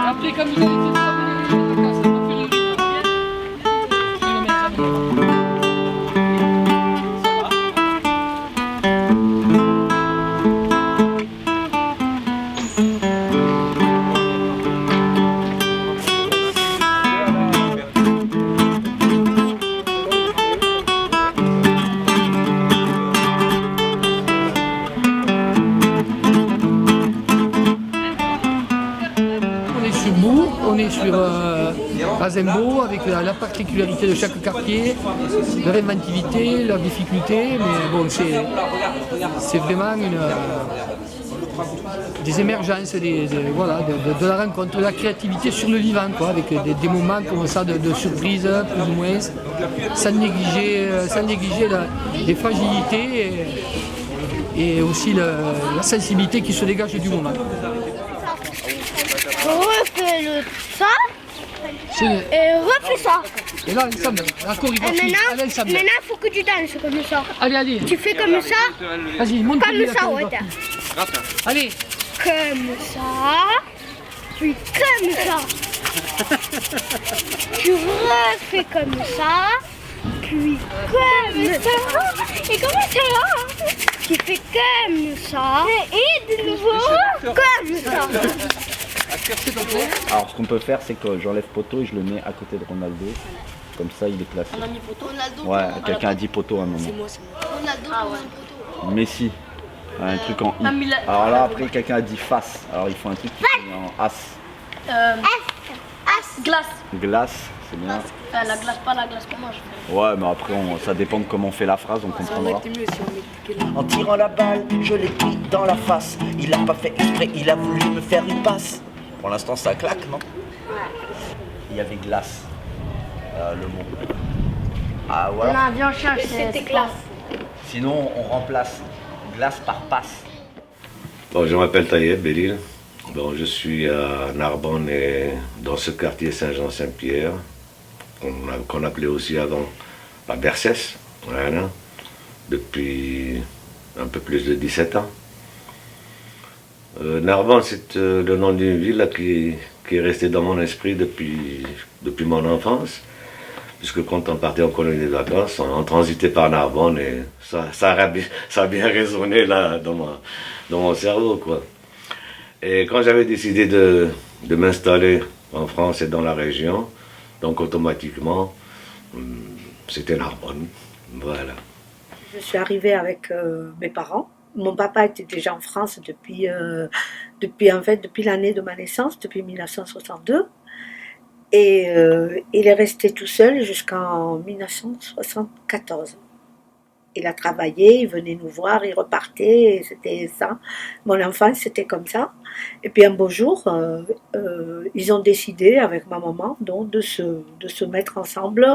Après, quand vous allez te promener dans la casse, on fait le riz. Je vais le mettre à venir. On est sur Azembo avec la particularité de chaque quartier, leur inventivité, leur difficulté, mais bon, c'est vraiment des émergences, voilà, de la rencontre, de la créativité sur le vivant, quoi, avec des moments comme ça de surprise, plus ou moins, sans négliger les fragilités et aussi la sensibilité qui se dégage du moment. Refais ça et refais ça. Et là, ensemble, la chorégraphie, maintenant, il faut que tu danses comme ça. Allez. Tu fais comme ça. Vas-y, montre comme ça, ouais. Allez. Comme ça, puis comme ça. Tu refais comme ça, puis comme ça. Et comment ça va? Tu fais comme ça. Et de nouveau, comme ça. Alors ce qu'on peut faire, c'est que j'enlève Poto et je le mets à côté de Ronaldo. Comme ça, il est placé. On a mis Poto. Ouais, quelqu'un a dit Poto à un moment. C'est moi. Ronaldo, Messi. Un truc en I. Alors là, après, quelqu'un a dit face. Alors il faut un truc qui finit en as. Glace. Glace, c'est bien. La glace, pas la glace, comment je fais? Ouais, mais après, ça dépend de comment on fait la phrase, on comprendra. En tirant la balle, je l'ai pris dans la face. Il a pas fait exprès, il a voulu me faire une passe. Pour l'instant, ça claque, non? Il y avait glace, le mot. Ah, voilà. Non, viens, change, c'était glace. Sinon, on remplace glace par passe. Bon, je m'appelle Taïeb Belil. Bon, je suis à Narbonne et dans ce quartier Saint-Jean-Saint-Pierre, qu'on appelait aussi avant la Bercès, voilà, depuis un peu plus de 17 ans. Narbonne, c'est le nom d'une ville là, qui est restée dans mon esprit depuis mon enfance, puisque quand on partait en colonie de vacances, on transitait par Narbonne et ça a bien résonné là dans mon cerveau, quoi. Et quand j'avais décidé de m'installer en France et dans la région, donc automatiquement, c'était Narbonne, voilà. Je suis arrivée avec mes parents. Mon papa était déjà en France depuis l'année de ma naissance, depuis 1962. Et il est resté tout seul jusqu'en 1974. Il a travaillé, il venait nous voir, il repartait, et c'était ça. Mon enfance, c'était comme ça. Et puis un beau jour, ils ont décidé avec ma maman donc, de se mettre ensemble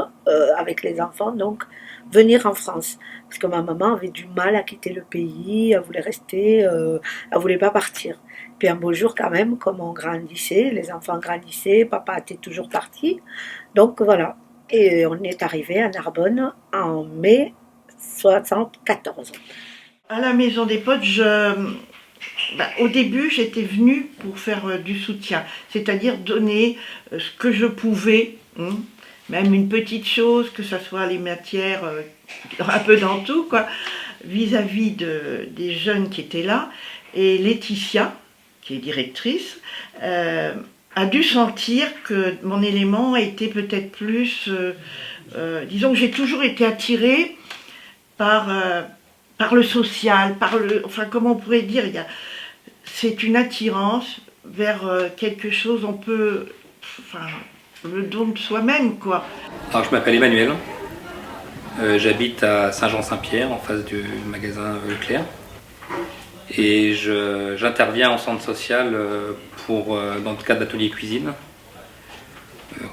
avec les enfants, donc venir en France. Parce que ma maman avait du mal à quitter le pays, elle voulait rester, elle voulait pas partir. Puis un beau jour quand même, comme on grandissait, les enfants grandissaient, papa était toujours parti. Donc voilà. Et on est arrivé à Narbonne en mai 74. À la maison des potes, au début, j'étais venue pour faire du soutien, c'est-à-dire donner ce que je pouvais, même une petite chose, que ce soit les matières, un peu dans tout, quoi, vis-à-vis des jeunes qui étaient là. Et Laetitia, qui est directrice, a dû sentir que mon élément était peut-être plus... disons que j'ai toujours été attirée par le social, enfin comment on pourrait dire, c'est une attirance vers quelque chose, on peut, enfin, le don de soi-même, quoi. Alors je m'appelle Emmanuel, j'habite à Saint-Jean-Saint-Pierre, en face du magasin Leclerc, et j'interviens en centre social dans le cadre d'atelier cuisine,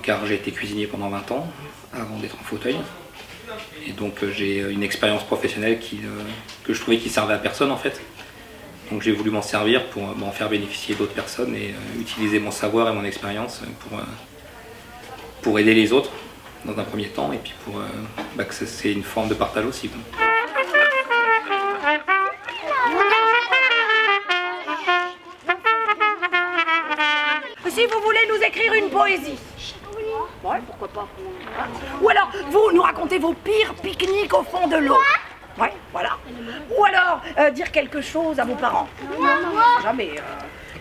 car j'ai été cuisinier pendant 20 ans, avant d'être en fauteuil. Et donc j'ai une expérience professionnelle que je trouvais qui servait à personne en fait. Donc j'ai voulu m'en servir pour m'en faire bénéficier d'autres personnes et utiliser mon savoir et mon expérience pour aider les autres dans un premier temps et puis que c'est une forme de partage aussi, quoi. si vous voulez nous écrire une poésie. Ouais, pourquoi pas. Ou alors, vous nous racontez vos pires pique-niques au fond de l'eau. Ouais, voilà. Ou alors, dire quelque chose à vos parents. Jamais.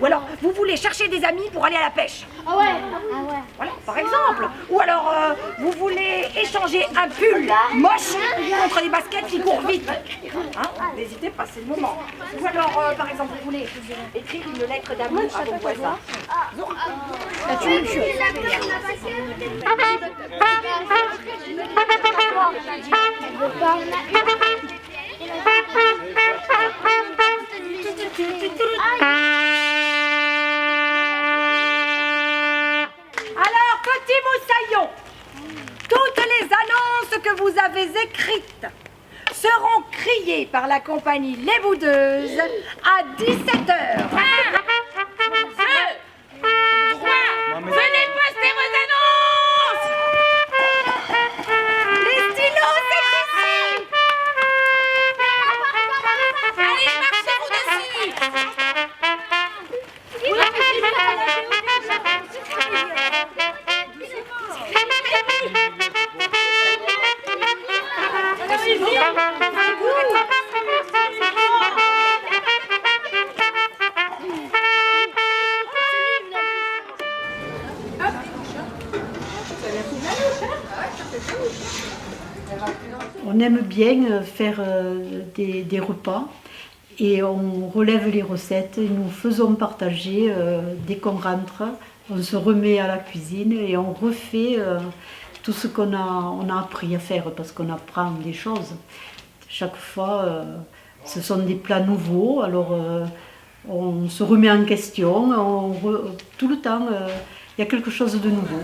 Ou alors, vous voulez chercher des amis pour aller à la pêche. Ah ouais. Voilà, par exemple. Ou alors, vous voulez échanger un pull moche contre des baskets qui courent vite. Hein? N'hésitez pas, c'est le moment. Ou alors, par exemple, vous voulez écrire une lettre d'amour à vos voisins. Alors, petit moussaillon, toutes les annonces que vous avez écrites seront criées par la compagnie Les Boudeuses à 17h. Venez poster vos annonces. Les stylos, c'est ici. Allez, marchez-vous dessus. On aime bien faire des repas et on relève les recettes et nous faisons partager dès qu'on rentre. On se remet à la cuisine et on refait tout ce qu'on a appris à faire parce qu'on apprend des choses. Chaque fois, ce sont des plats nouveaux, alors on se remet en question, tout le temps, il y a quelque chose de nouveau.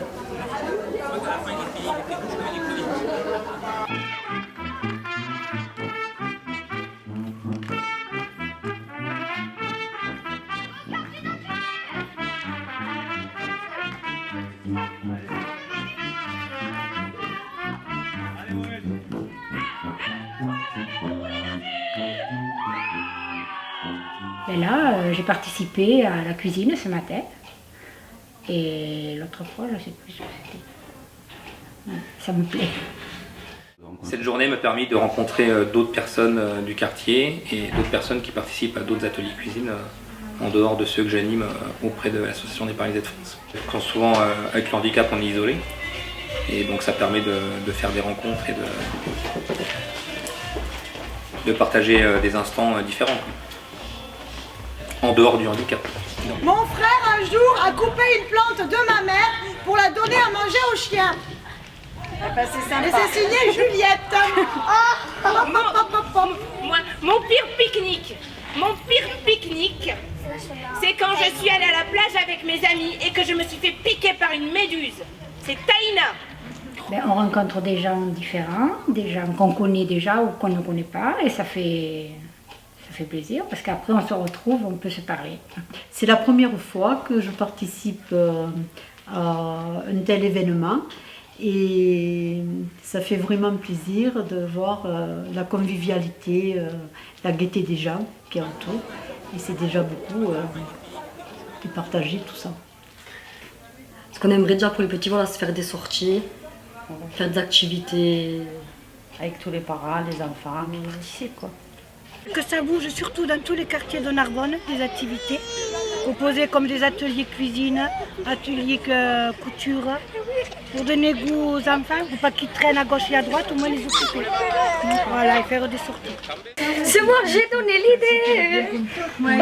Et là, j'ai participé à la cuisine ce matin. Et l'autre fois, je ne sais plus ce que c'était. Ça me plaît. Cette journée m'a permis de rencontrer d'autres personnes du quartier et d'autres personnes qui participent à d'autres ateliers cuisine en dehors de ceux que j'anime auprès de l'association des Paralysés de France. Quand souvent avec le handicap on est isolé et donc ça permet de faire des rencontres et de partager des instants différents en dehors du handicap. Mon frère un jour a coupé une plante de ma mère pour la donner à manger aux chiens. Ben, c'est sympa. Et c'est signé Juliette. Mon pire pique-nique, c'est quand je suis allée à la plage avec mes amis et que je me suis fait piquer par une méduse. C'est Taïna. Ben, on rencontre des gens différents, des gens qu'on connaît déjà ou qu'on ne connaît pas, et ça fait plaisir parce qu'après on se retrouve, on peut se parler. C'est la première fois que je participe à un tel événement et ça fait vraiment plaisir de voir la convivialité, la gaieté des gens qui entourent et c'est déjà beaucoup de partager tout ça. Ce qu'on aimerait dire pour les petits, voilà, c'est faire des sorties, faire des activités avec tous les parents, les enfants, participer quoi. Que ça bouge surtout dans tous les quartiers de Narbonne, des activités proposées comme des ateliers cuisine, ateliers couture, pour donner goût aux enfants, pour pas qu'ils traînent à gauche et à droite, au moins les occuper. Voilà, et faire des sorties. C'est moi, j'ai donné l'idée. Oui,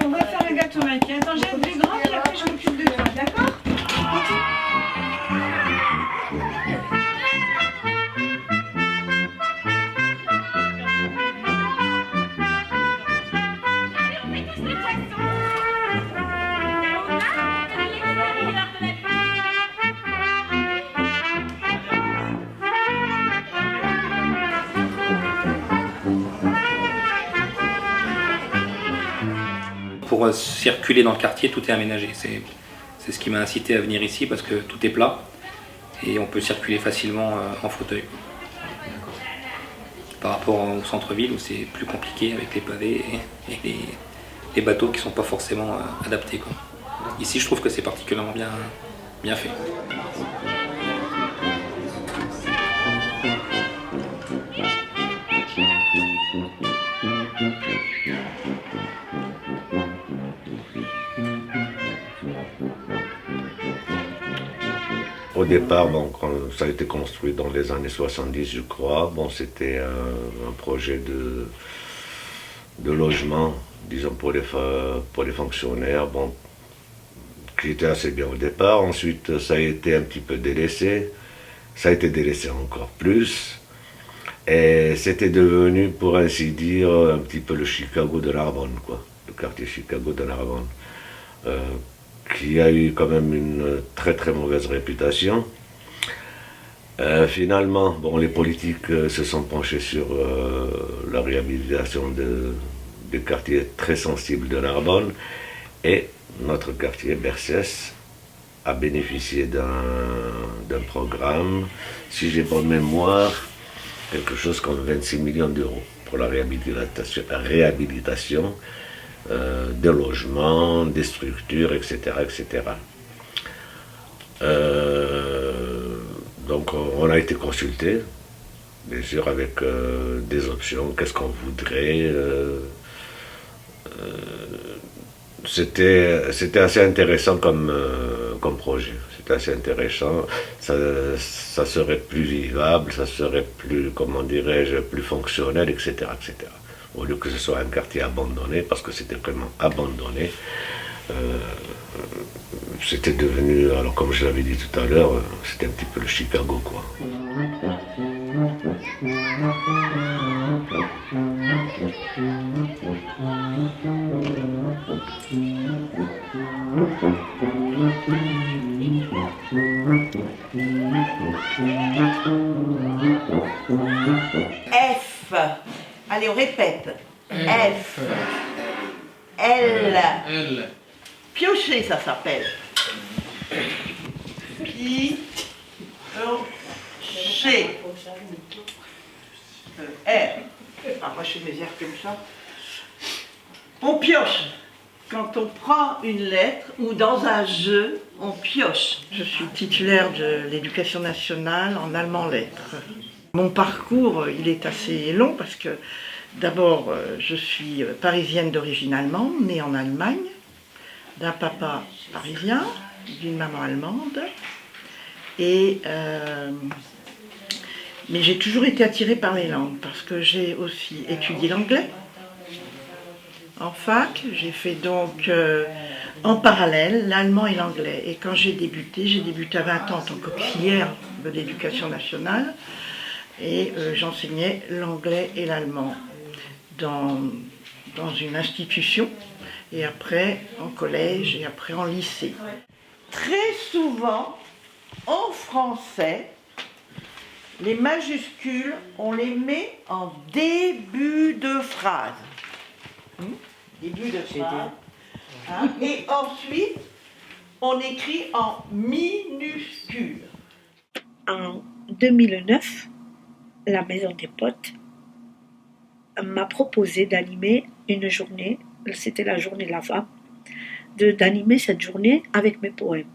on va faire un gâteau, mec. Attends, j'ai un plus grand et après je m'occupe de toi, d'accord ? Pour circuler dans le quartier, tout est aménagé. C'est ce qui m'a incité à venir ici parce que tout est plat et on peut circuler facilement en fauteuil. Par rapport au centre-ville où c'est plus compliqué avec les pavés et des bateaux qui ne sont pas forcément adaptés, quoi. Ici, je trouve que c'est particulièrement bien fait. Au départ, bon, quand ça a été construit dans les années 70, je crois, bon, c'était un projet de logement, disons, pour les fonctionnaires, bon, qui était assez bien au départ. Ensuite, ça a été un petit peu délaissé. Ça a été délaissé encore plus. Et c'était devenu, pour ainsi dire, un petit peu le Chicago de Narbonne, quoi. Le quartier Chicago de Narbonne. Qui a eu quand même une très très mauvaise réputation. Finalement, bon, les politiques se sont penchés sur la réhabilitation des quartiers très sensibles de Narbonne, et notre quartier, Bercès, a bénéficié d'un programme, si j'ai bonne mémoire, quelque chose comme 26 millions d'euros pour la réhabilitation des logements, des structures, etc. etc. Donc on a été consulté, bien sûr, avec des options, qu'est-ce qu'on voudrait. C'était assez intéressant comme projet, c'était assez intéressant, ça serait plus vivable, ça serait plus, comment dirais-je, plus fonctionnel, etc. etc. Au lieu que ce soit un quartier abandonné, parce que c'était vraiment abandonné, c'était devenu, alors comme je l'avais dit tout à l'heure, c'était un petit peu le Chicago, quoi. F. Allez, on répète. F. L. Piocher, ça s'appelle. Piocher. R. Arrachez mes airs comme ça. On pioche. Quand on prend une lettre ou dans un jeu, on pioche. Je suis titulaire de l'éducation nationale en allemand lettres. Mon parcours, il est assez long parce que d'abord, je suis parisienne d'origine allemande, née en Allemagne, d'un papa parisien, d'une maman allemande. Mais j'ai toujours été attirée par les langues parce que j'ai aussi étudié l'anglais en fac. J'ai fait donc en parallèle l'allemand et l'anglais. Et quand j'ai débuté à 20 ans en tant qu'auxiliaire de l'éducation nationale. Et j'enseignais l'anglais et l'allemand dans une institution, et après en collège, et après en lycée. Très souvent, en français, les majuscules, on les met en début de phrase. Début de phrase. Hein? Et ensuite, on écrit en minuscules. En 2009, la Maison des Potes m'a proposé d'animer une journée, c'était la journée de la femme, d'animer cette journée avec mes poèmes.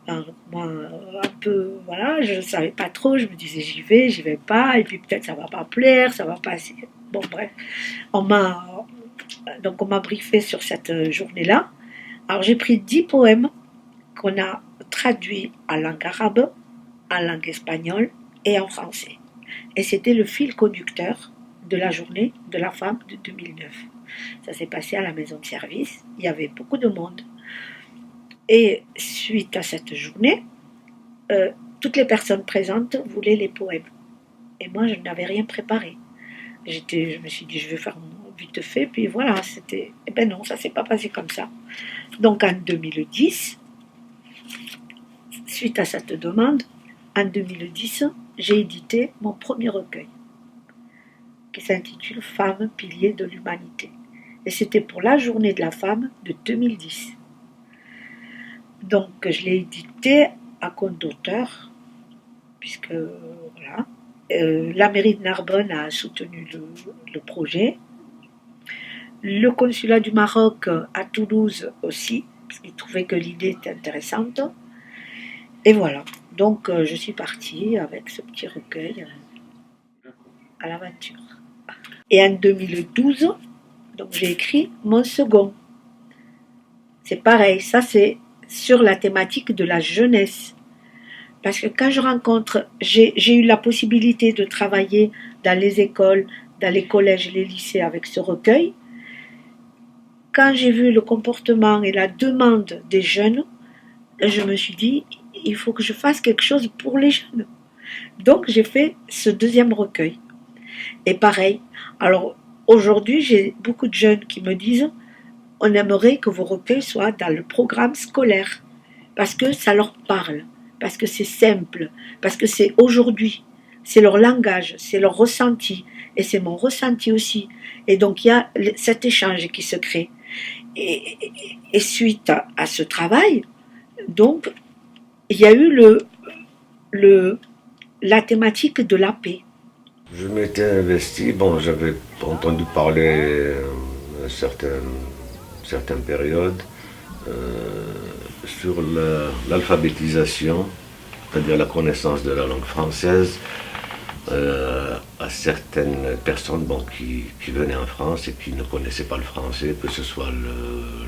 Alors, moi, un peu, voilà, je ne savais pas trop, je me disais j'y vais pas, et puis peut-être ça va pas plaire, ça va pas... Bon, bref, on m'a briefé sur cette journée-là. Alors j'ai pris 10 poèmes qu'on a traduits en langue arabe, en langue espagnole et en français. Et c'était le fil conducteur de la journée de la femme de 2009. Ça s'est passé à la maison de service, il y avait beaucoup de monde. Et suite à cette journée, toutes les personnes présentes voulaient les poèmes. Et moi, je n'avais rien préparé. Je me suis dit, je vais faire vite fait, puis voilà, c'était... Eh ben non, ça ne s'est pas passé comme ça. Donc en 2010, suite à cette demande, en 2010, j'ai édité mon premier recueil qui s'intitule « Femmes, piliers de l'humanité ». Et c'était pour la journée de la femme de 2010. Donc je l'ai édité à compte d'auteur, puisque voilà, la mairie de Narbonne a soutenu le projet. le consulat du Maroc à Toulouse aussi, parce qu'ils trouvaient que l'idée était intéressante. Et voilà, donc je suis partie avec ce petit recueil à l'aventure. Et en 2012, donc j'ai écrit mon second. C'est pareil, ça c'est sur la thématique de la jeunesse. Parce que quand je rencontre, j'ai eu la possibilité de travailler dans les écoles, dans les collèges et les lycées avec ce recueil. Quand j'ai vu le comportement et la demande des jeunes, je me suis dit, il faut que je fasse quelque chose pour les jeunes. Donc j'ai fait ce deuxième recueil. Et pareil, alors aujourd'hui j'ai beaucoup de jeunes qui me disent, on aimerait que vos recueils soient dans le programme scolaire, parce que ça leur parle, parce que c'est simple, parce que c'est aujourd'hui, c'est leur langage, c'est leur ressenti, et c'est mon ressenti aussi. Et donc il y a cet échange qui se crée. Et suite à ce travail, donc, il y a eu la thématique de la paix. Je m'étais investi, bon, j'avais entendu parler à certaines périodes sur l'alphabétisation, c'est-à-dire la connaissance de la langue française à certaines personnes qui venaient en France et qui ne connaissaient pas le français, que ce soit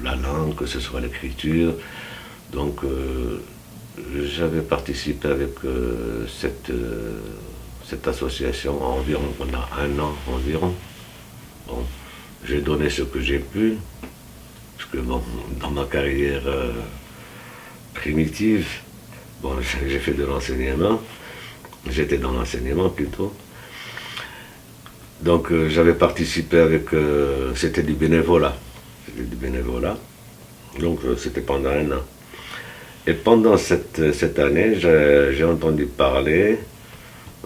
la langue, que ce soit l'écriture. Donc j'avais participé avec cette association environ, on a 1 an environ. Bon, j'ai donné ce que j'ai pu, parce que bon, dans ma carrière primitive, bon, j'ai fait de l'enseignement, j'étais dans l'enseignement plutôt. Donc j'avais participé avec, c'était du bénévolat. Donc c'était pendant 1 an. Et pendant cette année, j'ai entendu parler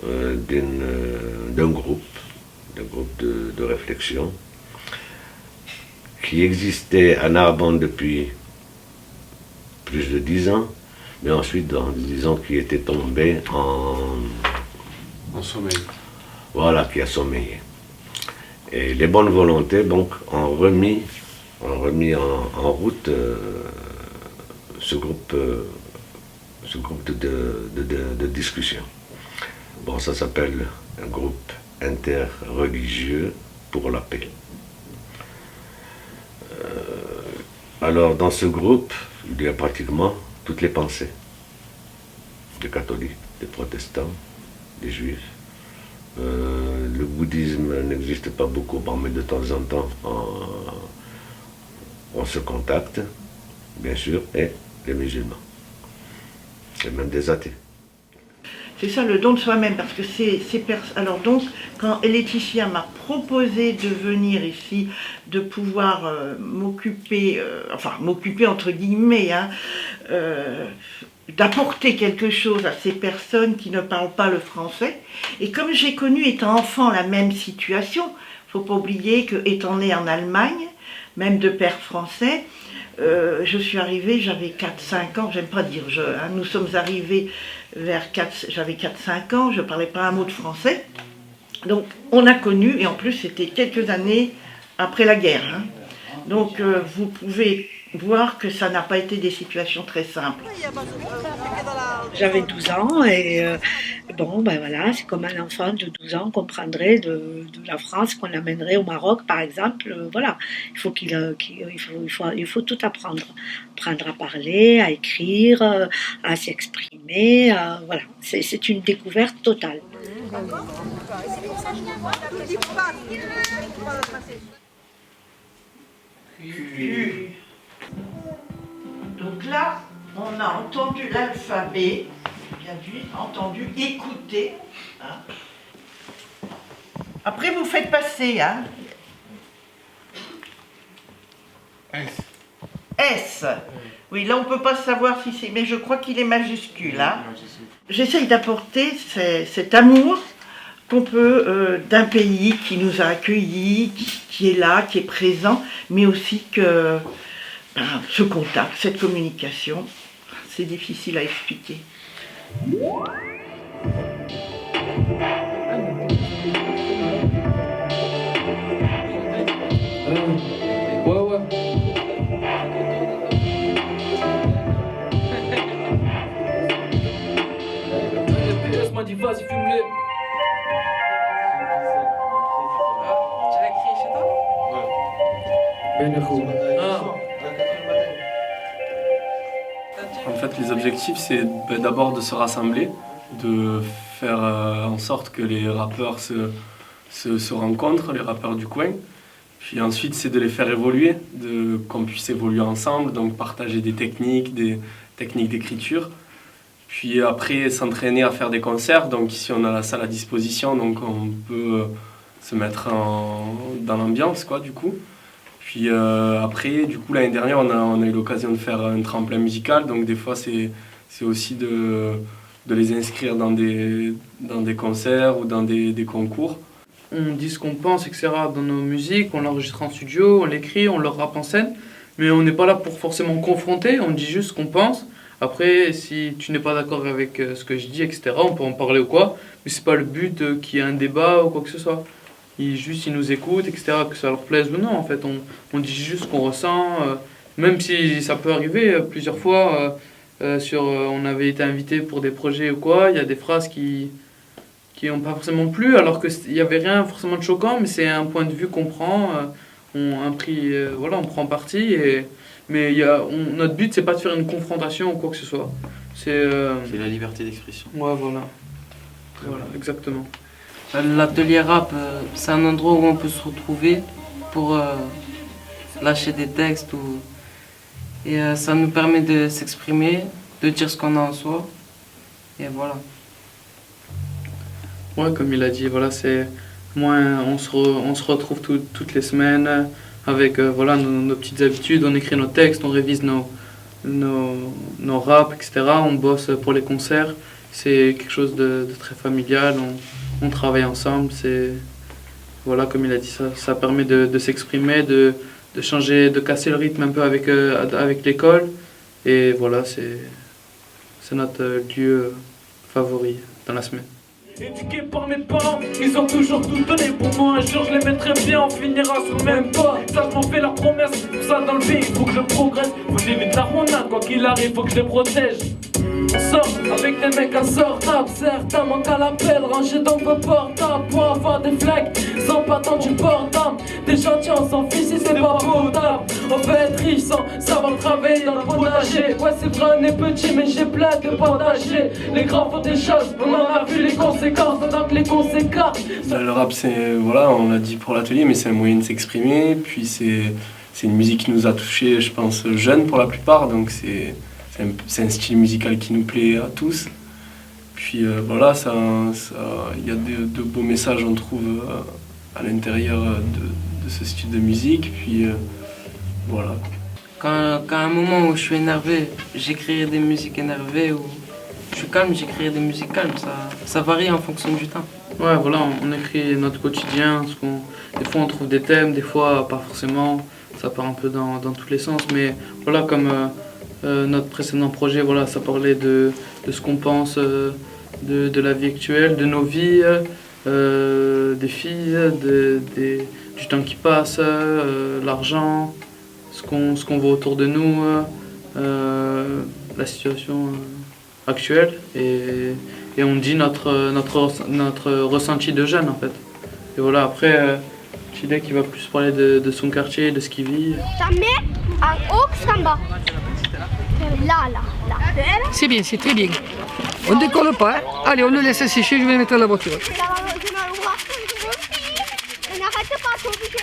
d'un groupe de réflexion qui existait à Narbonne depuis plus de 10 ans, mais ensuite, disons, qui était tombé en sommeil. Voilà, qui a sommeillé. Et les bonnes volontés, donc, ont remis en route ce groupe de discussion. Bon, ça s'appelle un groupe interreligieux pour la paix. Alors, dans ce groupe, il y a pratiquement toutes les pensées. Des catholiques, des protestants, des juifs. Le bouddhisme n'existe pas beaucoup, mais de temps en temps, on se contacte, bien sûr, et les musulmans. Et même des athées. C'est ça le don de soi-même, parce que alors donc, quand Laetitia m'a proposé de venir ici, de pouvoir m'occuper entre guillemets, hein, d'apporter quelque chose à ces personnes qui ne parlent pas le français, et comme j'ai connu étant enfant la même situation, il ne faut pas oublier que étant née en Allemagne, même de père français, je suis arrivée, j'avais 4-5 ans, j'aime pas dire nous sommes arrivés vers j'avais 4-5 ans, je ne parlais pas un mot de français. Donc on a connu, et en plus c'était quelques années après la guerre. Hein. Donc vous pouvez voir que ça n'a pas été des situations très simples. J'avais 12 ans et bon, ben voilà, c'est comme un enfant de 12 ans comprendrait de la France qu'on l'amènerait au Maroc, par exemple. Voilà, il faut tout apprendre. Apprendre à parler, à écrire, à s'exprimer. Voilà, c'est une découverte totale. Donc là, on a entendu l'alphabet, bien entendu, écouter. Hein. Après, vous faites passer. Hein. S. Oui, là, on ne peut pas savoir si c'est... Mais je crois qu'il est majuscule. Hein. J'essaye d'apporter cet amour qu'on peut d'un pays qui nous a accueillis, qui est là, qui est présent, mais aussi que ce contact, cette communication, c'est difficile à expliquer. dis vas-y fume-les. Tu l'as écrit chez toi? En fait, les objectifs, c'est d'abord de se rassembler, de faire en sorte que les rappeurs se rencontrent, les rappeurs du coin. Puis ensuite, c'est de les faire évoluer, qu'on puisse évoluer ensemble, donc partager des techniques d'écriture. Puis après, s'entraîner à faire des concerts. Donc ici, on a la salle à disposition, donc on peut se mettre dans l'ambiance, quoi, du coup. Puis après, du coup, l'année dernière, on a eu l'occasion de faire un tremplin musical. Donc des fois, c'est aussi de les inscrire dans des concerts ou dans des concours. On dit ce qu'on pense, etc. dans nos musiques, on l'enregistre en studio, on l'écrit, on le rappe en scène. Mais on n'est pas là pour forcément confronter, on dit juste ce qu'on pense. Après, si tu n'es pas d'accord avec ce que je dis, etc., on peut en parler ou quoi. Mais c'est pas le but qu'il y ait un débat ou quoi que ce soit. Ils nous écoutent, etc., que ça leur plaise ou non. En fait, on dit juste ce qu'on ressent. Même si ça peut arriver plusieurs fois, on avait été invité pour des projets ou quoi, il y a des phrases qui n'ont pas forcément plu, alors qu'il n'y avait rien forcément de choquant, mais c'est un point de vue qu'on prend, on prend parti, mais notre but c'est pas de faire une confrontation ou quoi que ce soit. C'est la liberté d'expression. Ouais, voilà, exactement. L'atelier rap, c'est un endroit où on peut se retrouver pour lâcher des textes et ça nous permet de s'exprimer, de dire ce qu'on a en soi, et voilà. Ouais, comme il a dit, voilà, on se retrouve toutes les semaines avec nos petites habitudes, on écrit nos textes, on révise nos raps, etc. On bosse pour les concerts, c'est quelque chose de très familial, on travaille ensemble, voilà, comme il a dit, ça permet de s'exprimer, de changer, de casser le rythme un peu avec l'école, et voilà, c'est notre lieu favori dans la semaine. Éduqués par mes parents, ils ont toujours tout donné pour moi. Un jour je les mettrai bien, on finira sur le même pas. Ça je m'en fais la promesse, c'est pour ça dans le pays, faut que je progresse. Faut que j'évite la ronade, quoi qu'il arrive, faut que je les protège. On sort avec des mecs insortables, certains manquent à l'appel, rangez donc vos portables pour avoir des flags, sans pas tant du portable. Des gentils on s'en fiche si c'est pas potable. On peut être riche sans savoir travailler dans le potager. Ouais c'est vrai on est petit mais j'ai plein de partager. Les grands font des choses, on en a vu les conséquences, donc les conséquences. Le rap c'est, voilà, on l'a dit pour l'atelier, mais c'est un moyen de s'exprimer, puis c'est une musique qui nous a touchés, je pense, jeunes pour la plupart, donc c'est un style musical qui nous plaît à tous. Puis voilà, il y a de beaux messages, on trouve, à l'intérieur de ce style de musique. Puis voilà. Quand à un moment où je suis énervé, j'écrirai des musiques énervées, ou je suis calme, j'écrirai des musiques calmes. Ça varie en fonction du temps. Ouais, voilà, on écrit notre quotidien. Des fois on trouve des thèmes, des fois pas forcément. Ça part un peu dans tous les sens. Mais voilà, comme notre précédent projet, voilà, ça parlait de ce qu'on pense de la vie actuelle, de nos vies, des filles, du temps qui passe, l'argent, ce qu'on voit autour de nous, la situation actuelle, et on dit notre ressenti de jeune en fait. Et voilà, après, Chidek qui va plus parler de son quartier, de ce qu'il vit. Ça met en haut que en bas. Là. C'est bien, c'est très bien. On décolle pas, hein. Allez, on le laisse sécher, je vais le mettre dans la voiture. On n'arrête pas, t'es obligé.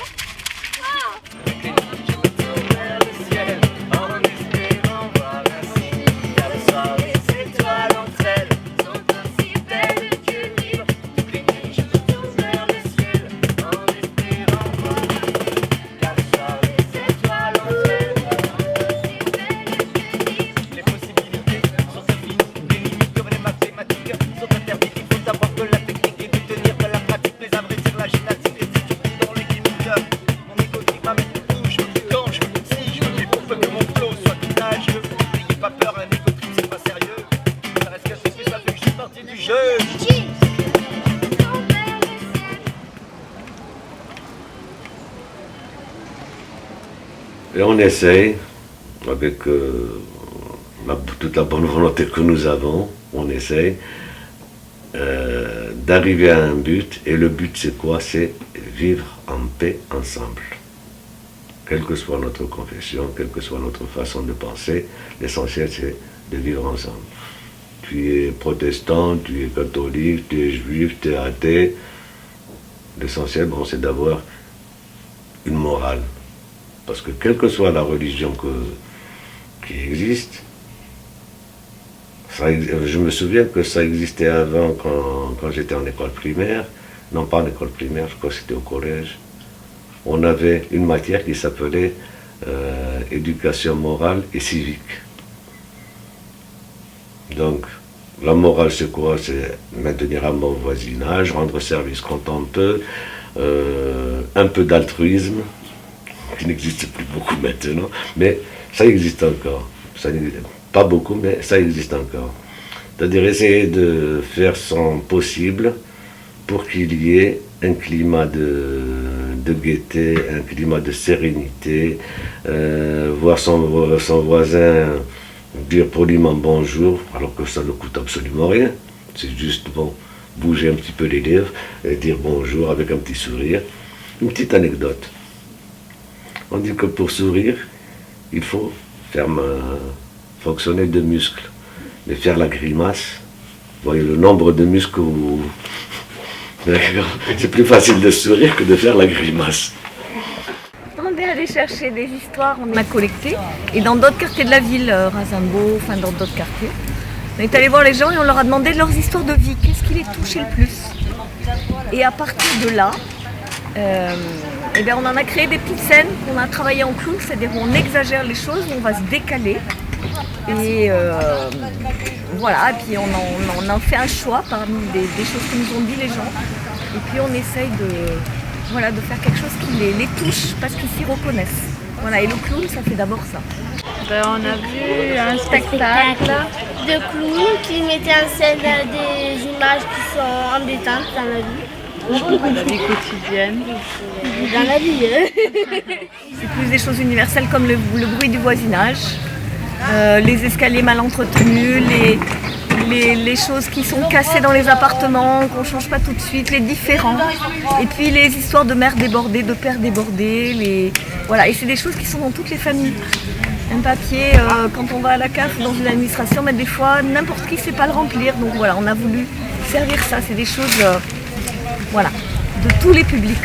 Et on essaye, avec toute la bonne volonté que nous avons, on essaye d'arriver à un but, et le but c'est quoi? C'est vivre en paix ensemble. Quelle que soit notre confession, quelle que soit notre façon de penser, l'essentiel c'est de vivre ensemble. Tu es protestant, tu es catholique, tu es juif, tu es athée. L'essentiel, bon, c'est d'avoir une morale. Parce que quelle que soit la religion qui existe, je me souviens que ça existait avant quand j'étais en école primaire. Non, pas en école primaire, je crois que c'était au collège. On avait une matière qui s'appelait éducation morale et civique. Donc, la morale, c'est quoi? C'est maintenir un bon voisinage, rendre service quand on peut, un peu d'altruisme, qui n'existe plus beaucoup maintenant, mais ça existe encore. Pas beaucoup, mais ça existe encore. C'est-à-dire essayer de faire son possible pour qu'il y ait un climat de gaieté, un climat de sérénité, voir son voisin dire poliment bonjour, alors que ça ne coûte absolument rien. C'est juste, bon, bouger un petit peu les lèvres et dire bonjour avec un petit sourire. Une petite anecdote. On dit que pour sourire, il faut faire fonctionner deux muscles. Mais faire la grimace, voyez le nombre de muscles où... C'est plus facile de sourire que de faire la grimace. On est allé chercher des histoires, on a collecté, et dans d'autres quartiers de la ville, Razimbault, enfin dans d'autres quartiers, on est allé voir les gens et on leur a demandé leurs histoires de vie, qu'est-ce qui les touchait le plus. Et à partir de là, eh bien on en a créé des petites scènes qu'on a travaillé en clown, c'est-à-dire on exagère les choses, on va se décaler. Et voilà, et puis on en fait un choix parmi des choses que nous ont dit les gens. Et puis on essaye de faire quelque chose qui les touche parce qu'ils s'y reconnaissent. Voilà, et le clown, ça fait d'abord ça. On a vu un spectacle de clowns qui mettait en scène des images qui sont embêtantes dans la vie. La vie quotidienne. Dans la vie. C'est plus des choses universelles comme le bruit du voisinage, les escaliers mal entretenus, les choses qui sont cassées dans les appartements, qu'on ne change pas tout de suite, les différends. Et puis les histoires de mères débordées, de pères débordés. Voilà. Et c'est des choses qui sont dans toutes les familles. Un papier, quand on va à la CAF ou dans une administration, mais des fois, n'importe qui ne sait pas le remplir. Donc voilà, on a voulu servir ça. C'est des choses voilà, de tous les publics.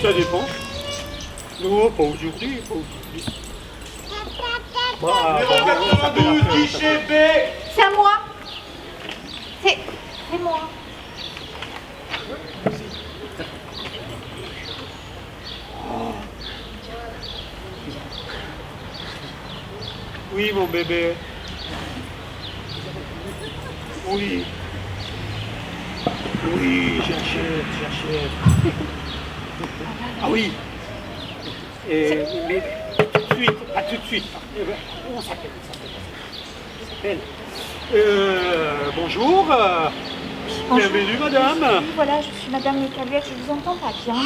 Ça dépend. Non, pas aujourd'hui, pas aujourd'hui. C'est à moi. C'est moi. Oui, mon bébé. Oui. Oui, j'achète. Ah oui. Mais tout de suite, pas tout de suite. On s'appelle. Bonjour. Bienvenue, madame. Oui, voilà, je suis madame Calvert, je vous entends pas bien.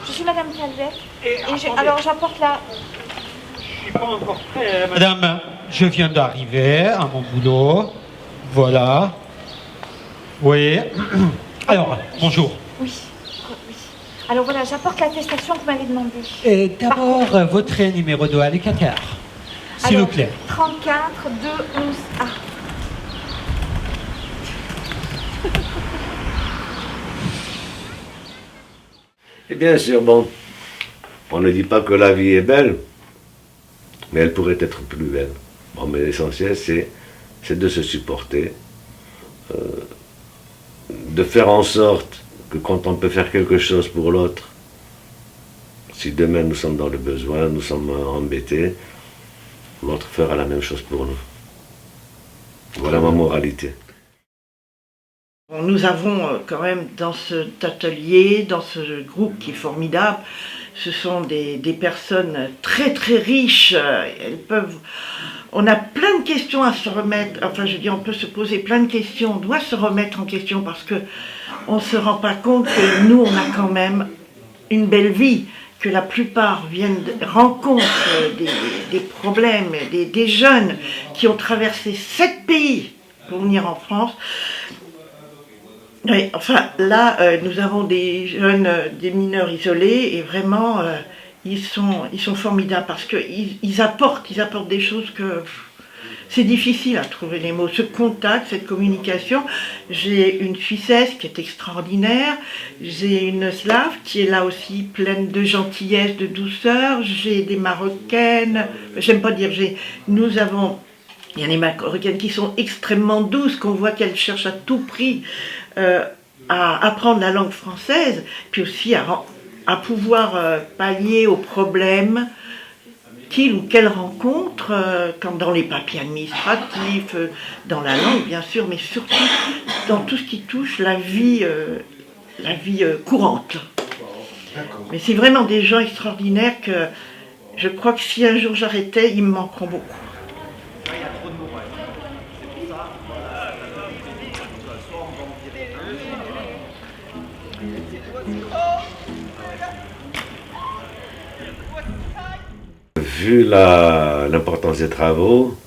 Je suis madame Calvert. Alors j'apporte la... Je suis pas encore prêt, madame. Je viens d'arriver à mon boulot. Voilà. Oui. Alors, bonjour. Oui. Alors voilà, j'apporte l'attestation que vous m'avez demandé. Et d'abord, votre numéro de allocataire, s'il vous plaît. 34 2 11 A. Et bien sûr, bon, on ne dit pas que la vie est belle, mais elle pourrait être plus belle. Bon, mais l'essentiel, c'est de se supporter, de faire en sorte que quand on peut faire quelque chose pour l'autre, si demain nous sommes dans le besoin, nous sommes embêtés, l'autre fera la même chose pour nous. Voilà ma moralité. Nous avons quand même dans cet atelier, dans ce groupe qui est formidable, ce sont des personnes très très riches. On a plein de questions à se remettre, enfin je dis on peut se poser plein de questions, on doit se remettre en question parce que on ne se rend pas compte que nous on a quand même une belle vie, que la plupart rencontrent des problèmes, des jeunes qui ont traversé 7 pays pour venir en France. Oui, enfin là nous avons des jeunes, des mineurs isolés et vraiment ils sont formidables parce qu'ils apportent des choses que c'est difficile à trouver les mots. Ce contact, cette communication, j'ai une Suissesse qui est extraordinaire, j'ai une Slave qui est là aussi pleine de gentillesse, de douceur, j'ai des Marocaines, j'aime pas dire il y a des Marocaines qui sont extrêmement douces, qu'on voit qu'elles cherchent à tout prix à apprendre la langue française, puis aussi à pouvoir pallier aux problèmes qu'il ou qu'elle rencontre quand dans les papiers administratifs, dans la langue bien sûr, mais surtout dans tout ce qui touche la vie courante. Mais c'est vraiment des gens extraordinaires que je crois que si un jour j'arrêtais, ils me manqueront beaucoup. Vu l'importance des travaux,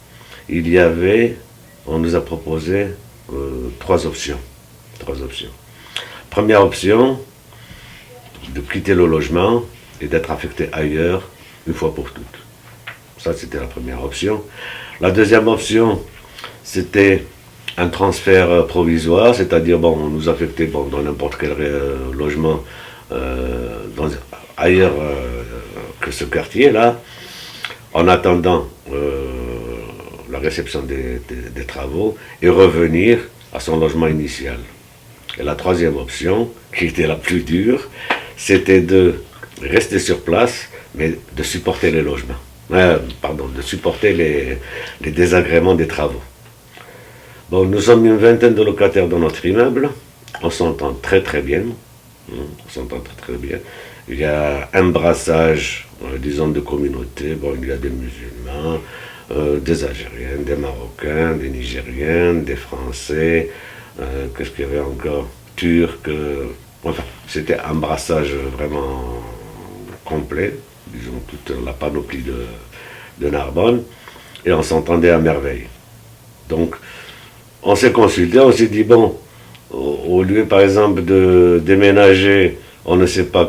on nous a proposé 3 options. Première option, de quitter le logement et d'être affecté ailleurs une fois pour toutes. Ça, c'était la première option. La deuxième option, c'était un transfert provisoire, c'est-à-dire, on nous affectait dans n'importe quel logement ailleurs que ce quartier-là, en attendant la réception des travaux et revenir à son logement initial. Et la troisième option, qui était la plus dure, c'était de rester sur place, mais de supporter les logements. De supporter les désagréments des travaux. Bon, nous sommes une vingtaine de locataires dans notre immeuble, on s'entend très très bien. Il y a un brassage, disons, de communautés. Il y a des musulmans, des Algériens, des Marocains, des Nigériens, des Français, qu'est-ce qu'il y avait encore, Turcs. Enfin, c'était un brassage vraiment complet, disons, toute la panoplie de Narbonne, et on s'entendait à merveille. Donc, on s'est consulté, on s'est dit, au lieu, par exemple, de déménager, on ne sait pas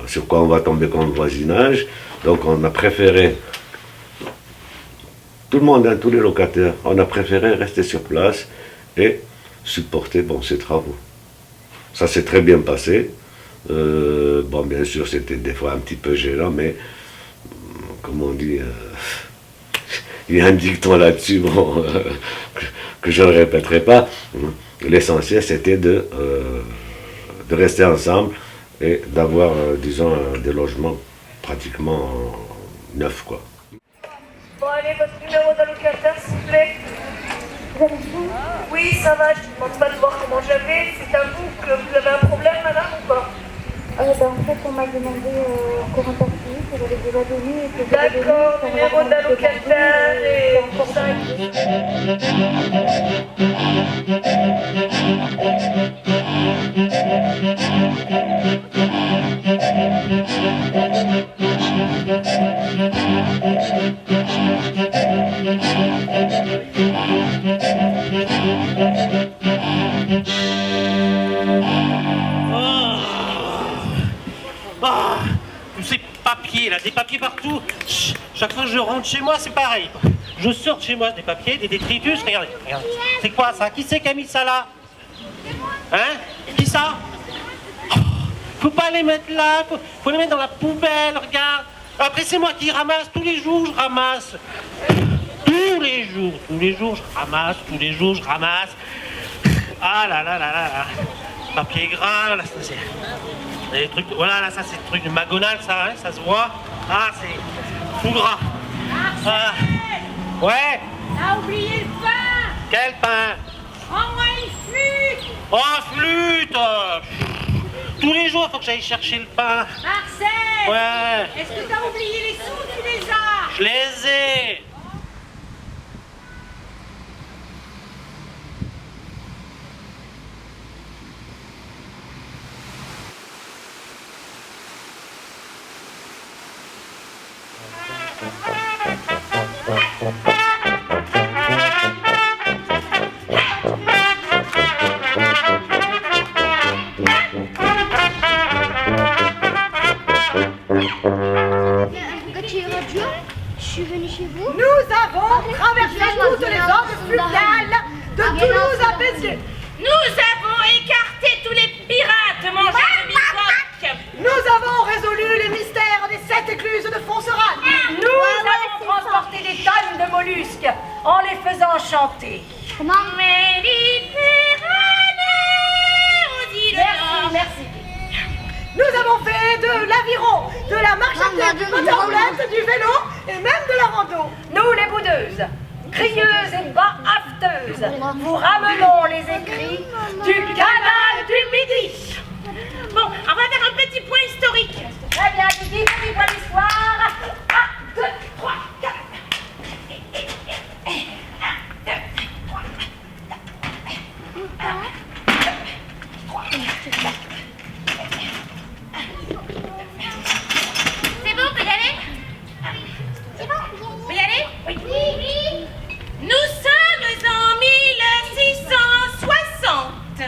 sur quoi on va tomber comme voisinage, donc on a préféré, tout le monde, tous les locataires, on a préféré rester sur place et supporter ces travaux. Ça s'est très bien passé. Bien sûr, c'était des fois un petit peu gênant, mais comme on dit, il y a un dicton là-dessus que je ne répéterai pas. L'essentiel, c'était de rester ensemble et d'avoir, disons, des logements pratiquement neufs, quoi. Bon, allez, votre numéro d'allocataire, s'il vous plaît. Oui, ça va, je ne demande pas de voir comment j'avais. C'est à vous que vous avez un problème, madame, ou pas? En fait, on m'a demandé encore un papier que j'avais déjà donné. D'accord, numéro d'allocataire et pour ça. Ces papiers là, des papiers partout. Chaque fois que je rentre chez moi, c'est pareil. Je sors de chez moi des papiers, des détritus. Regardez. C'est quoi ça? Qui c'est qui a mis ça là? Hein? Qui ça? Faut pas les mettre là, faut les mettre dans la poubelle, regarde. Après c'est moi qui ramasse, tous les jours je ramasse. Tous les jours je ramasse. Ah là là là là là. Papier gras, là c'est... Les trucs, voilà, là, ça c'est le truc de McDonald's, ça, hein, ça se voit. Ah, c'est tout gras. Ah. Ouais. T'as oublié le pain. Quel pain? Prends-moi une fuite. Oh, flûte! Tous les jours, il faut que j'aille chercher le pain. Marcel! Ouais. Est-ce que t'as oublié les sous ou tu les as? Je les ai. Nous avons traversé toutes les zones fluviales de Toulouse à Béziers. Nous avons écarté tous les pirates mangeurs de bicoque. Nous avons résolu les mystères des 7 écluses de Fonserrade. Nous avons transporté des tonnes de mollusques en les faisant chanter. Méditerranée aux îles d'or. Merci. Nous avons fait de l'aviron, de la marche à pied, du motorroulette, du vélo et même de la rando. Nous les boudeuses, crieuses et bahafteuses, vous ramenons les écrits du canal du Midi. Bon, on va faire un petit point historique. Très bien, Didi, vive l'histoire. 1, 2, 3, 4. C'est bon, on peut y aller? C'est bon, on peut y aller? Oui. Nous sommes en 1660.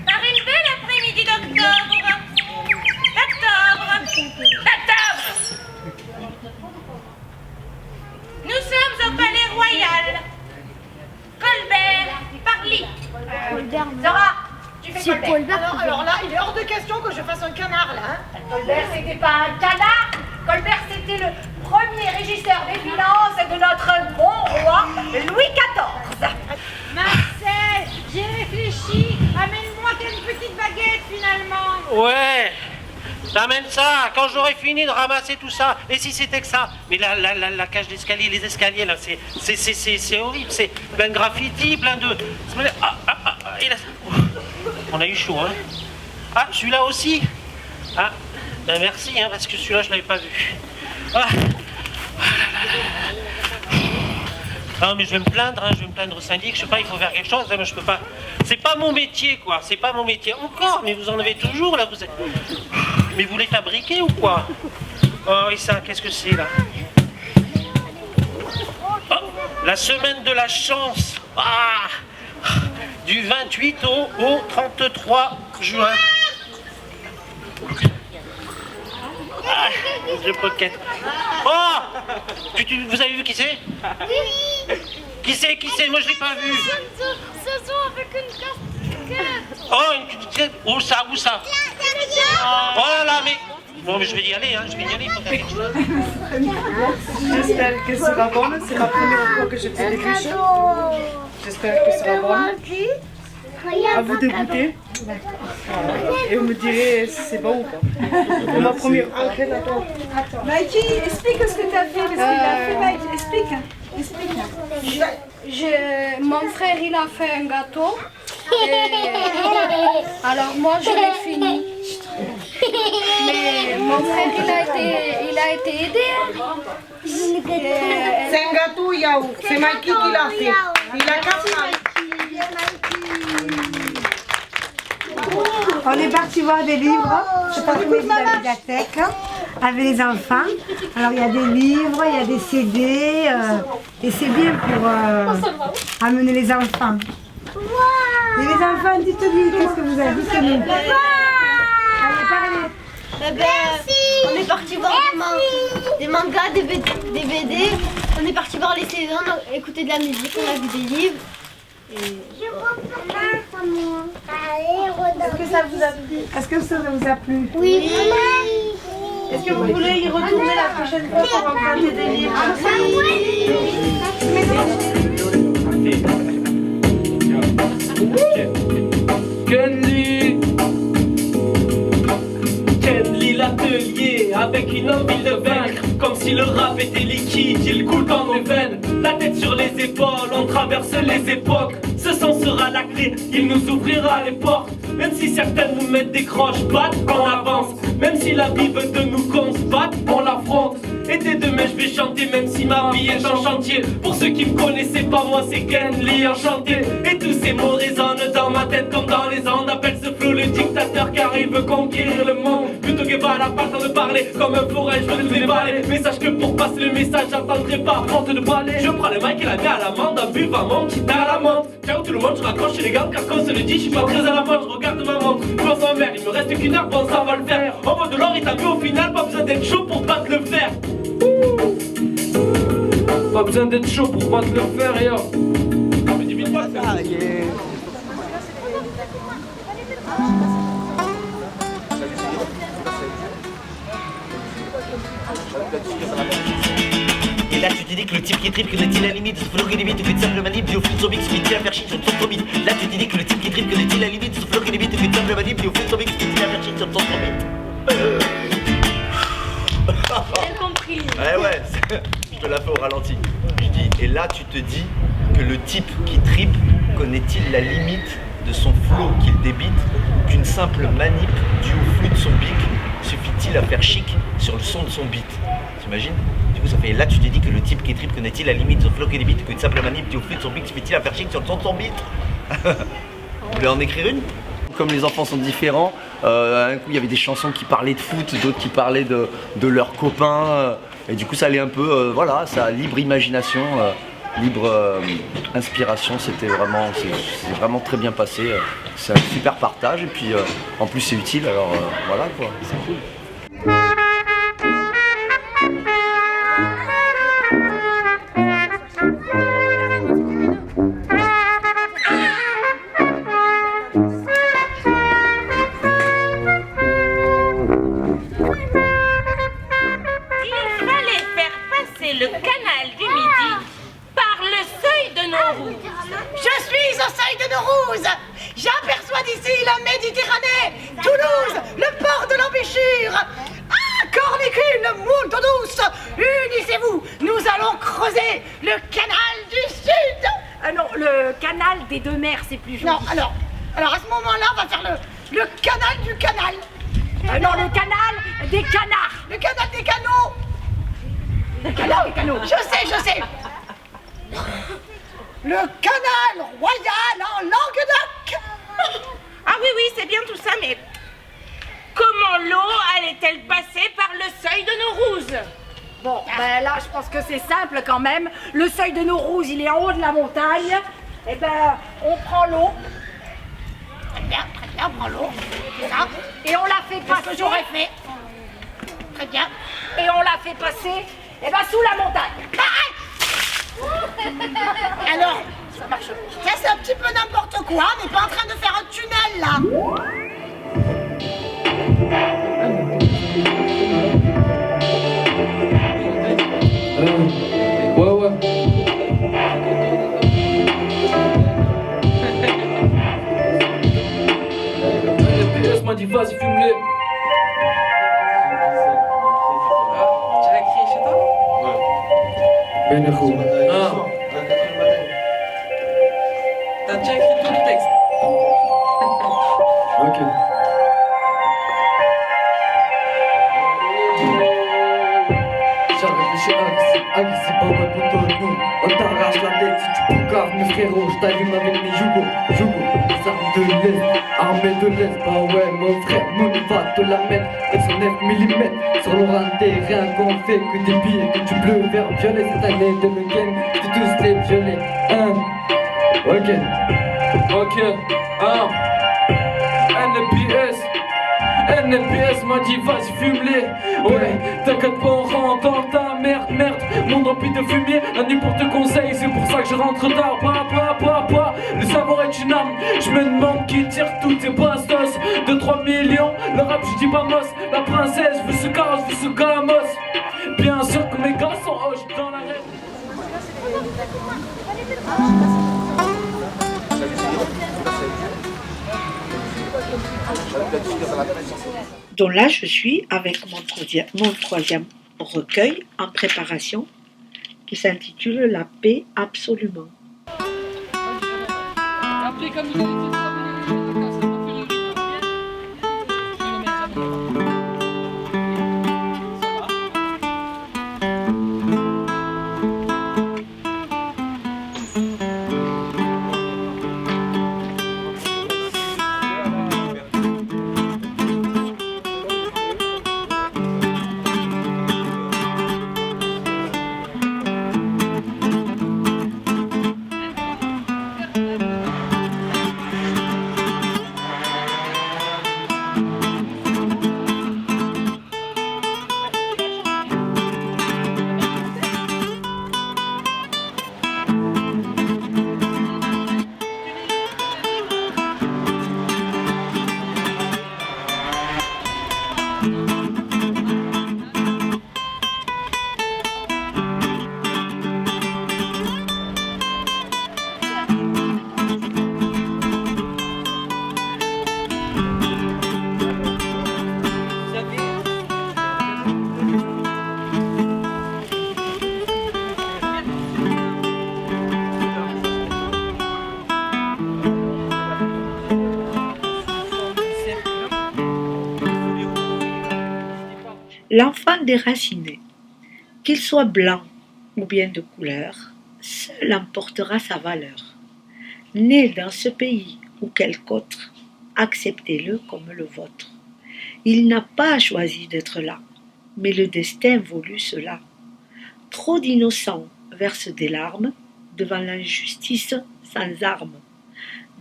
Par une belle après-midi d'octobre. Nous sommes au Palais Royal. Colbert parlit. Zora, tu fais Colbert. Alors là, il est hors de question que je fasse un canard là. Hein. Colbert, c'était pas un canard. Colbert, c'était le premier régisseur des finances de notre bon roi Louis XIV. Marcel, j'ai réfléchi. Amène-moi une petite baguette finalement. Ouais. T'amènes ça quand j'aurai fini de ramasser tout ça. Et si c'était que ça? Mais la cage d'escalier, les escaliers là, c'est horrible. C'est plein de graffiti, plein de. Et là, on a eu chaud, hein. Ah, celui-là aussi. Ah, ben merci, hein, parce que celui-là je l'avais pas vu. Ah. Non mais je vais me plaindre, hein, je vais me plaindre au syndic, je sais pas, il faut faire quelque chose, hein, mais je peux pas. C'est pas mon métier quoi, c'est pas mon métier. Encore, mais vous en avez toujours là, vous êtes. Mais vous les fabriquez ou quoi? Oh et ça, qu'est-ce que c'est là? Oh, la semaine de la chance. Ah, du 28 au 33 juin. Ah, je pocket. Oh, vous avez vu qui c'est? Oui. Qui c'est? Moi je l'ai pas vu. Saison avec une casquette. Oh, une casquette. Où ça? Oh là là, mais... Bon, mais je vais y aller, hein. Je vais y aller pour faire quelque chose. J'espère que ce sera bon. C'est la première fois que je fais des cruches. J'espère que ce sera bon. À vous de goûter. Et vous me direz si c'est bon ou pas. C'est ma première fois. Mikey, explique ce que tu as fait. Parce qu'il a fait, Mikey. Explique. Mon frère, il a fait un gâteau. Alors moi, je l'ai fini. Mais mon frère, il a été aidé. C'est un gâteau yaourt. C'est Mikey qui l'a fait. Il a 4 ans. On est parti voir des livres, je pense que vous à la médiathèque, avec les enfants. Alors il y a des livres, il y a des CD, et c'est bien pour amener les enfants. Et les enfants, dites-nous, qu'est-ce que vous avez dit? Allez, parlez. On est parti voir des mangas, des BD, on est parti voir les saisons, on a écouté de la musique, on a vu des livres. Est-ce que ça vous a plu? Est-ce que ça vous a plu? Oui. Est-ce que vous voulez y retourner la prochaine fois pour emprunter des livres? Kenly l'atelier avec une envie de vaincre, comme si si le rap était liquide, il coule dans nos veines. La tête sur les épaules, on traverse les époques. Ce son sera la clé, il nous ouvrira les portes. Même si certaines nous mettent des croches, battent, on avance. Même si la vie veut de nous qu'on se batte, on l'affronte. Et dès demain je vais chanter même si ma vie est en chantier. Pour ceux qui me connaissaient pas, moi c'est Ken Lee enchanté. Et tous ces mots résonnent dans ma tête comme dans les ondes. Appelle ce flow le dictateur car il veut conquérir le monde. Plutôt que pas la part de parler comme un forêt, je veux tout déballer. Mais sache que pour passer le message j'attendrai pas honte de balai. Je prends le mic et la mets à l'amende en buvant mon petit à la menthe. Ciao tout le monde, je raccroche les gants car quand se le dit je suis pas très à la mode. Je regarde ma montre, je pense en mer, il me reste qu'une heure, bon ça va le faire. En mode de l'or il t'a mis au final, pas besoin d'être chaud pour battre le fer. Pas besoin d'être chaud pour battre le fer, yo. Mais dis vite pas de faire ça. Et là tu te dis que le type qui tripe, que n'est-il la limite, sauf l'eau qui limite, que de simple manip, puis au fil de son mix, finit à faire chier sur son tromite. Là tu te dis que le type qui tripe, que n'est-il la limite, sauf l'eau qui limite, que de simple manip, puis au fil de son mix, finit à faire chier sur son tromite. Bien compris. Ouais, je te la fais au ralenti. Je dis, et là tu te dis que le type qui tripe, connaît-il la limite de son flow qu'il débite, qu'une simple manip due au flux de son bic, suffit-il à faire chic sur le son de son beat. T'imagines? Du coup ça fait, et là tu te dis que le type qui tripe, connaît-il la limite de son flow qu'il débite, qu'une simple manip due au flux de son bic, suffit-il à faire chic sur le son de son beat. Vous voulez en écrire une? Comme les enfants sont différents, un coup il y avait des chansons qui parlaient de foot, d'autres qui parlaient de leurs copains, et du coup ça allait un peu, voilà, ça libre imagination, libre inspiration, c'est vraiment très bien passé, c'est un super partage, et puis en plus c'est utile, alors voilà quoi, c'est cool. Le canal du Midi par le seuil de Naurouz. Je suis au seuil de Naurouz. J'aperçois d'ici la Méditerranée, Toulouse, le port de l'embûchure. Ah, cornicule, moult douce, unissez-vous, nous allons creuser le canal du Sud. Non, le canal des deux mers, c'est plus joli. Non, alors à ce moment-là, on va faire le canal du canal. Non, le canal des canards. Le canal des canaux. Le canal des canaux. Je sais. Le canal royal en Languedoc. Ah oui, c'est bien tout ça, mais comment l'eau allait-elle passer par le seuil de Naurouz? Bon, ben là, je pense que c'est simple quand même. Le seuil de Naurouz, il est en haut de la montagne. Eh ben, on prend l'eau. Très bien, on prend l'eau. Ça. Et on la fait passer. Ce que j'aurais fait. Très bien. Et on la fait passer, eh ben, sous la montagne. Alors, ça marche. Ça, c'est un petit peu n'importe quoi. On n'est pas en train de faire un tunnel, là. Ouais. LPS m'a dit vas-y fume-les. Tu l'as écrit chez toi? Ouais. Ben écoute. T'as déjà écrit tout le texte? Ok. Axe, c'est pas ouais pour toi, nous. On t'arrache la tête si tu poucaves, mes frérots. Je t'allume avec mes Jugo, les armes de l'Est, armées de l'Est. Bah ouais, mon frère, mon va te la mettre. Avec son 9 mm sur l'oran rien qu'on fait que des billets, que du bleu, vert, violet. Cette année de le game, c'est tous très violet. Ok, NLPS m'a dit vas-y fume-les. Ouais, t'inquiète pas, on rentre dans ta merde. Monde rempli de fumier, la nuit pour te conseille. C'est pour ça que je rentre tard. Pas. Le savoir est une arme. Je me demande qui tire toutes ces bastos. 2-3 millions, le rap je dis pas mos. La princesse veut ce carrosse, veut ce gamos. Bien sûr que mes gars sont hoches dans la rêve. Donc là, je suis avec mon troisième recueil en préparation qui s'intitule La paix absolument. Après, comme il était L'enfant déraciné, qu'il soit blanc ou bien de couleur, seul emportera sa valeur. Né dans ce pays ou quelque autre, acceptez-le comme le vôtre. Il n'a pas choisi d'être là, mais le destin voulut cela. Trop d'innocents versent des larmes devant l'injustice sans armes.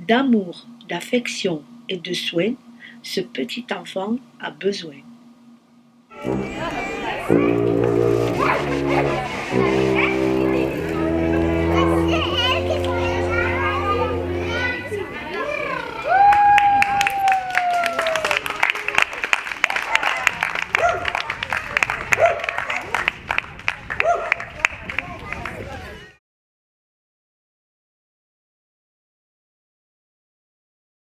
D'amour, d'affection et de soins, ce petit enfant a besoin.